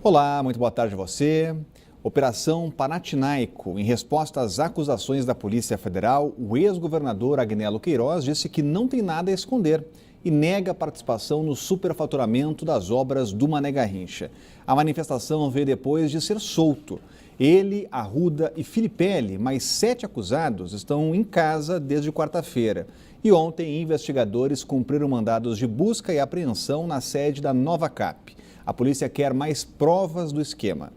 Olá, muito boa tarde a você. Operação Panathinaiko. Em resposta às acusações da Polícia Federal, o ex-governador Agnello Queiroz disse que não tem nada a esconder e nega a participação no superfaturamento das obras do Mané Garrincha. A manifestação veio depois de ser solto. Ele, Arruda e Filipelli, mais 7 acusados, estão em casa desde quarta-feira. E ontem, investigadores cumpriram mandados de busca e apreensão na sede da Nova Cap. A polícia quer mais provas do esquema.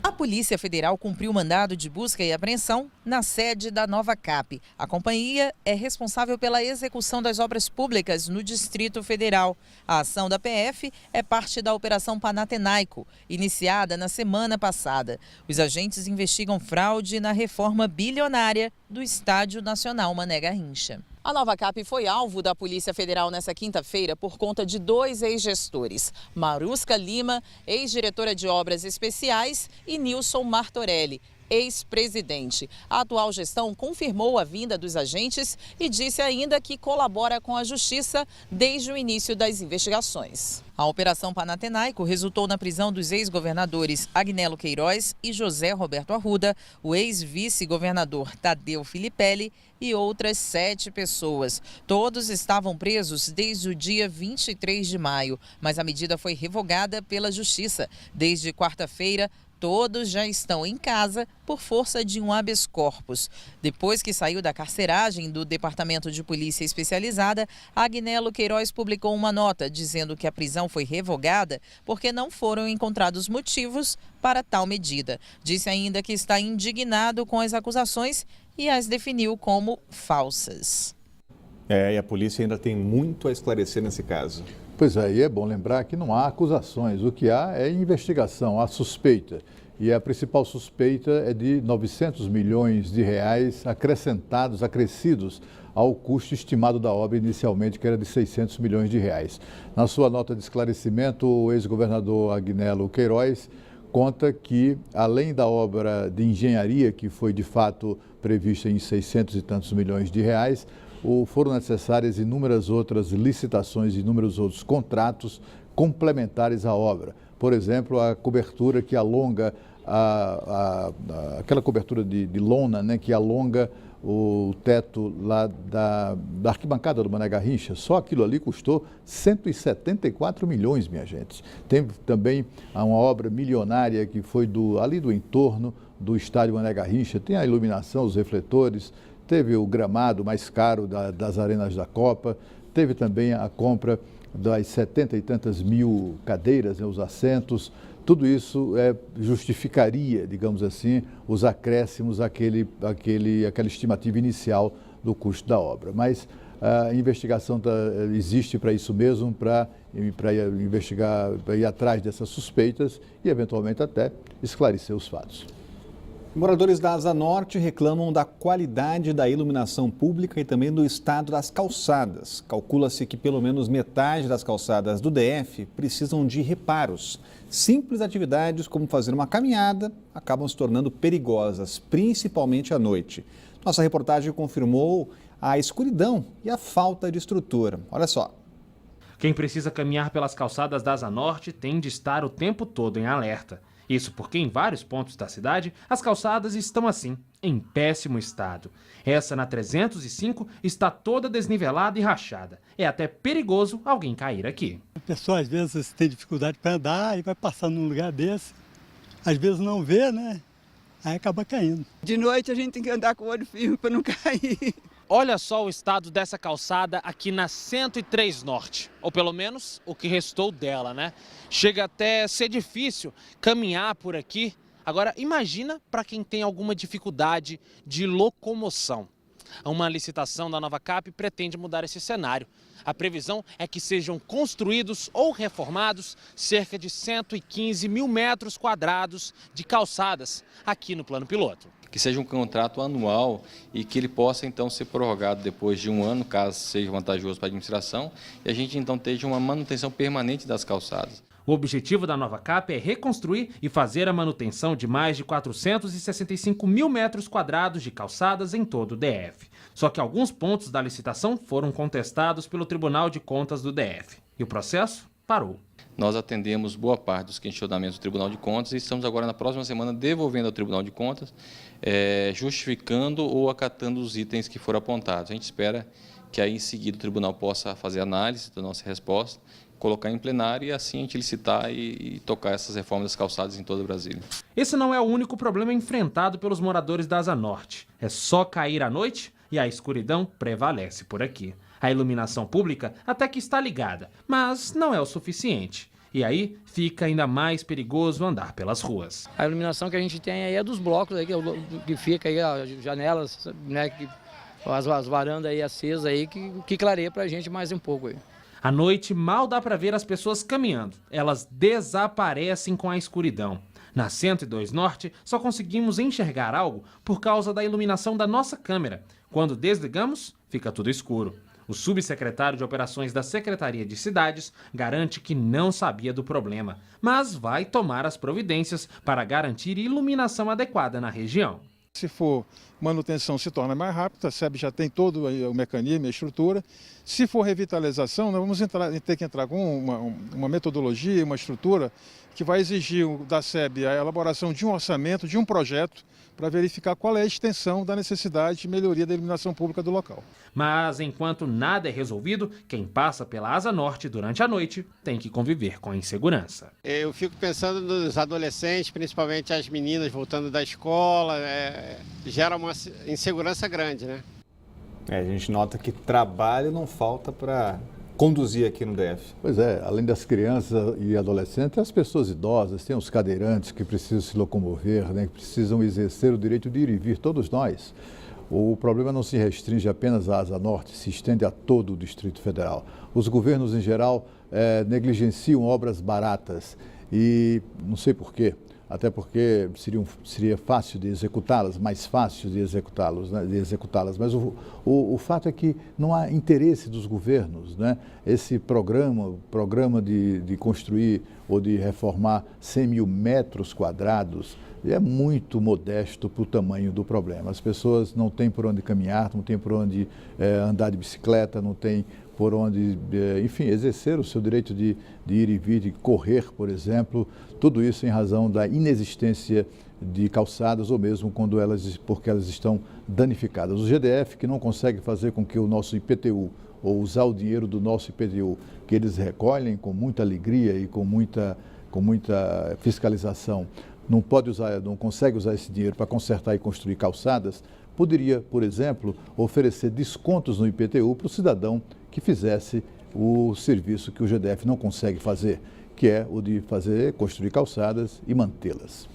A Polícia Federal cumpriu mandado de busca e apreensão na sede da Nova Cap. A companhia é responsável pela execução das obras públicas no Distrito Federal. A ação da PF é parte da Operação Panathinaiko, iniciada na semana passada. Os agentes investigam fraude na reforma bilionária do Estádio Nacional Mané Garrincha. A Nova Cap foi alvo da Polícia Federal nesta quinta-feira por conta de 2 ex-gestores, Marusca Lima, ex-diretora de obras especiais, e Nilson Martorelli, ex-presidente. A atual gestão confirmou a vinda dos agentes e disse ainda que colabora com a Justiça desde o início das investigações. A Operação Panathinaiko resultou na prisão dos ex-governadores Agnello Queiroz e José Roberto Arruda, o ex-vice-governador Tadeu Filipelli e outras 7 pessoas. Todos estavam presos desde o dia 23 de maio, mas a medida foi revogada pela Justiça. Desde quarta-feira, todos já estão em casa por força de um habeas corpus. Depois que saiu da carceragem do Departamento de Polícia Especializada, Agnello Queiroz publicou uma nota dizendo que a prisão foi revogada porque não foram encontrados motivos para tal medida. Disse ainda que está indignado com as acusações e as definiu como falsas. E a polícia ainda tem muito a esclarecer nesse caso. Pois é, e é bom lembrar que não há acusações, o que há é investigação, há suspeita. E a principal suspeita é de 900 milhões de reais acrescidos ao custo estimado da obra inicialmente, que era de 600 milhões de reais. Na sua nota de esclarecimento, o ex-governador Agnello Queiroz conta que, além da obra de engenharia, que foi de fato prevista em 600 e tantos milhões de reais, foram necessárias inúmeras outras licitações, inúmeros outros contratos complementares à obra. Por exemplo, a cobertura que alonga, aquela cobertura de lona, né, que alonga o teto lá da arquibancada do Mané Garrincha. Só aquilo ali custou 174 milhões, minha gente. Tem também uma obra milionária que foi ali do entorno do estádio Mané Garrincha. Tem a iluminação, os refletores. Teve o gramado mais caro das arenas da Copa, teve também a compra das 70 e tantas mil cadeiras, né, os assentos. Tudo isso justificaria, digamos assim, os acréscimos àquela estimativa inicial do custo da obra. Mas a investigação existe para isso mesmo, para investigar, para ir atrás dessas suspeitas e, eventualmente, até esclarecer os fatos. Moradores da Asa Norte reclamam da qualidade da iluminação pública e também do estado das calçadas. Calcula-se que pelo menos metade das calçadas do DF precisam de reparos. Simples atividades como fazer uma caminhada acabam se tornando perigosas, principalmente à noite. Nossa reportagem confirmou a escuridão e a falta de estrutura. Olha só. Quem precisa caminhar pelas calçadas da Asa Norte tem de estar o tempo todo em alerta. Isso porque em vários pontos da cidade as calçadas estão assim, em péssimo estado. Essa na 305 está toda desnivelada e rachada. É até perigoso alguém cair aqui. A pessoa às vezes tem dificuldade para andar e vai passar num lugar desse. Às vezes não vê, né? Aí acaba caindo. De noite a gente tem que andar com o olho firme para não cair. Olha só o estado dessa calçada aqui na 103 Norte, ou pelo menos o que restou dela, né? Chega até a ser difícil caminhar por aqui. Agora, imagina para quem tem alguma dificuldade de locomoção. Uma licitação da Nova Cap pretende mudar esse cenário. A previsão é que sejam construídos ou reformados cerca de 115 mil metros quadrados de calçadas aqui no plano piloto. Que seja um contrato anual e que ele possa então ser prorrogado depois de 1 ano, caso seja vantajoso para a administração, e a gente então tenha uma manutenção permanente das calçadas. O objetivo da Nova Cap é reconstruir e fazer a manutenção de mais de 465 mil metros quadrados de calçadas em todo o DF. Só que alguns pontos da licitação foram contestados pelo Tribunal de Contas do DF. E o processo parou. Nós atendemos boa parte dos questionamentos do Tribunal de Contas e estamos agora, na próxima semana, devolvendo ao Tribunal de Contas, justificando ou acatando os itens que foram apontados. A gente espera que aí, em seguida, o Tribunal possa fazer análise da nossa resposta, colocar em plenário e assim a gente licitar e tocar essas reformas das calçadas em toda Brasília. Esse não é o único problema enfrentado pelos moradores da Asa Norte. É só cair à noite e a escuridão prevalece por aqui. A iluminação pública até que está ligada, mas não é o suficiente. E aí fica ainda mais perigoso andar pelas ruas. A iluminação que a gente tem aí é dos blocos aí, que fica aí, as janelas, né, as varandas aí acesas aí, que clareia pra gente mais um pouco aí. À noite mal dá para ver as pessoas caminhando. Elas desaparecem com a escuridão. Na 102 Norte, só conseguimos enxergar algo por causa da iluminação da nossa câmera. Quando desligamos, fica tudo escuro. O subsecretário de Operações da Secretaria de Cidades garante que não sabia do problema, mas vai tomar as providências para garantir iluminação adequada na região. Se for manutenção, se torna mais rápido, a SEB já tem todo o mecanismo, a estrutura. Se for revitalização, nós vamos ter que entrar com uma metodologia, uma estrutura que vai exigir da SEB a elaboração de um orçamento, de um projeto, para verificar qual é a extensão da necessidade de melhoria da iluminação pública do local. Mas enquanto nada é resolvido, quem passa pela Asa Norte durante a noite tem que conviver com a insegurança. Eu fico pensando nos adolescentes, principalmente as meninas voltando da escola, gera uma insegurança grande, né? A gente nota que trabalho não falta para conduzir aqui no DF. Pois é, além das crianças e adolescentes, as pessoas idosas, tem os cadeirantes que precisam se locomover, né, que precisam exercer o direito de ir e vir, todos nós. O problema não se restringe apenas à Asa Norte, se estende a todo o Distrito Federal. Os governos, em geral, negligenciam obras baratas e não sei por quê. Até porque seria fácil de executá-las, mais fácil de executá-las, né, mas o fato é que não há interesse dos governos, né? Esse programa de construir ou de reformar 100 mil metros quadrados é muito modesto para o tamanho do problema. As pessoas não têm por onde caminhar, não têm por onde andar de bicicleta, não têm por onde, enfim, exercer o seu direito de ir e vir, de correr, por exemplo, tudo isso em razão da inexistência de calçadas ou mesmo porque elas estão danificadas. O GDF, que não consegue fazer com que o nosso IPTU, ou usar o dinheiro do nosso IPTU, que eles recolhem com muita alegria e com muita fiscalização, não consegue usar esse dinheiro para consertar e construir calçadas, poderia, por exemplo, oferecer descontos no IPTU para o cidadão que fizesse o serviço que o GDF não consegue fazer, que é o de construir calçadas e mantê-las.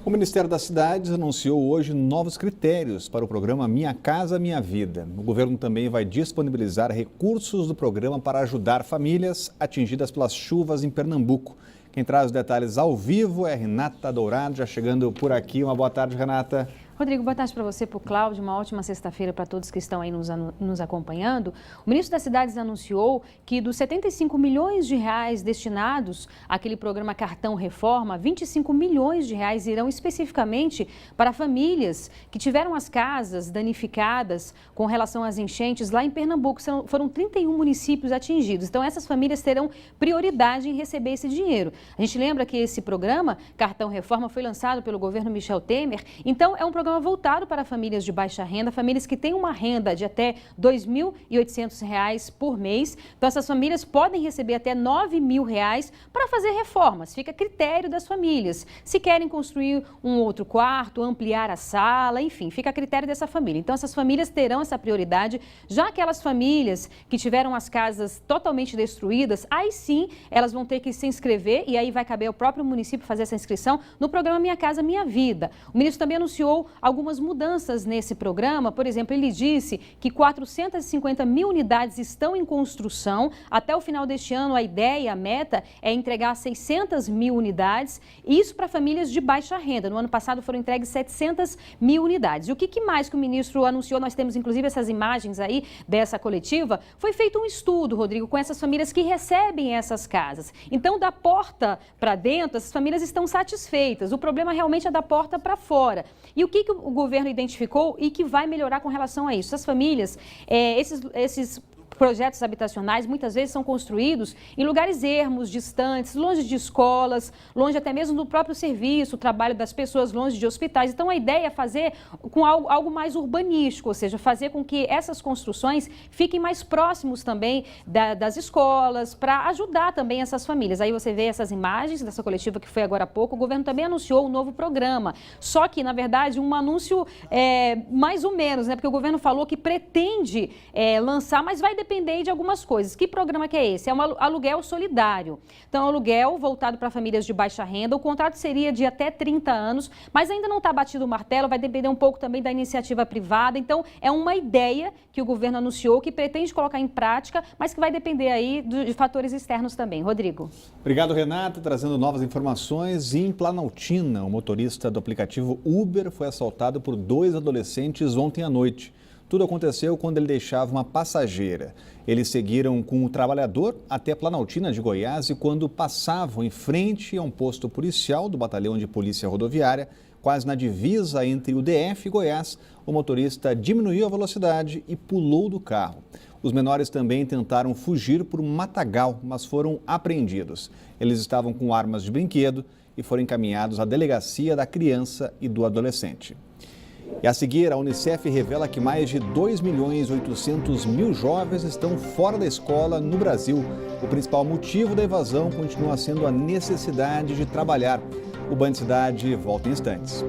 O Ministério das Cidades anunciou hoje novos critérios para o programa Minha Casa Minha Vida. O governo também vai disponibilizar recursos do programa para ajudar famílias atingidas pelas chuvas em Pernambuco. Quem traz os detalhes ao vivo é Renata Dourado, já chegando por aqui. Uma boa tarde, Renata. Rodrigo, boa tarde para você, para o Cláudio, uma ótima sexta-feira para todos que estão aí nos acompanhando. O ministro das Cidades anunciou que dos 75 milhões de reais destinados àquele programa Cartão Reforma, 25 milhões de reais irão especificamente para famílias que tiveram as casas danificadas com relação às enchentes lá em Pernambuco. Foram 31 municípios atingidos, então essas famílias terão prioridade em receber esse dinheiro. A gente lembra que esse programa, Cartão Reforma, foi lançado pelo governo Michel Temer, então é um programa voltado para famílias de baixa renda, famílias que têm uma renda de até R$ 2.800 por mês. Então, essas famílias podem receber até R$ 9.000 para fazer reformas. Fica a critério das famílias. Se querem construir um outro quarto, ampliar a sala, enfim, fica a critério dessa família. Então, essas famílias terão essa prioridade. Já aquelas famílias que tiveram as casas totalmente destruídas, aí sim, elas vão ter que se inscrever e aí vai caber ao próprio município fazer essa inscrição no programa Minha Casa Minha Vida. O ministro também anunciou algumas mudanças nesse programa. Por exemplo, ele disse que 450 mil unidades estão em construção. Até o final deste ano, a ideia, a meta é entregar 600 mil unidades. Isso para famílias de baixa renda. No ano passado foram entregues 700 mil unidades. E o que mais que o ministro anunciou? Nós temos inclusive essas imagens aí dessa coletiva. Foi feito um estudo, Rodrigo, com essas famílias que recebem essas casas. Então, da porta para dentro, essas famílias estão satisfeitas. O problema realmente é da porta para fora. E o que o governo identificou e que vai melhorar com relação a isso? As famílias, esses projetos habitacionais muitas vezes são construídos em lugares ermos, distantes, longe de escolas, longe até mesmo do próprio serviço, o trabalho das pessoas, longe de hospitais. Então a ideia é fazer com algo mais urbanístico, ou seja, fazer com que essas construções fiquem mais próximos também das escolas, para ajudar também essas famílias. Aí você vê essas imagens dessa coletiva que foi agora há pouco, o governo também anunciou um novo programa, só que, na verdade, um anúncio mais ou menos, né? Porque o governo falou que pretende lançar, mas vai depender de algumas coisas. Que programa que é esse? É um aluguel solidário. Então, aluguel voltado para famílias de baixa renda. O contrato seria de até 30 anos, mas ainda não está batido o martelo, vai depender um pouco também da iniciativa privada. Então, é uma ideia que o governo anunciou, que pretende colocar em prática, mas que vai depender aí de fatores externos também. Rodrigo. Obrigado, Renata, trazendo novas informações. Em Planaltina, o motorista do aplicativo Uber foi assaltado por 2 adolescentes ontem à noite. Tudo aconteceu quando ele deixava uma passageira. Eles seguiram com o trabalhador até Planaltina de Goiás e quando passavam em frente a um posto policial do Batalhão de Polícia Rodoviária, quase na divisa entre o DF e Goiás, o motorista diminuiu a velocidade e pulou do carro. Os menores também tentaram fugir por um matagal, mas foram apreendidos. Eles estavam com armas de brinquedo e foram encaminhados à delegacia da criança e do adolescente. E a seguir, a Unicef revela que mais de 2.800.000 jovens estão fora da escola no Brasil. O principal motivo da evasão continua sendo a necessidade de trabalhar. O Band Cidade volta em instantes.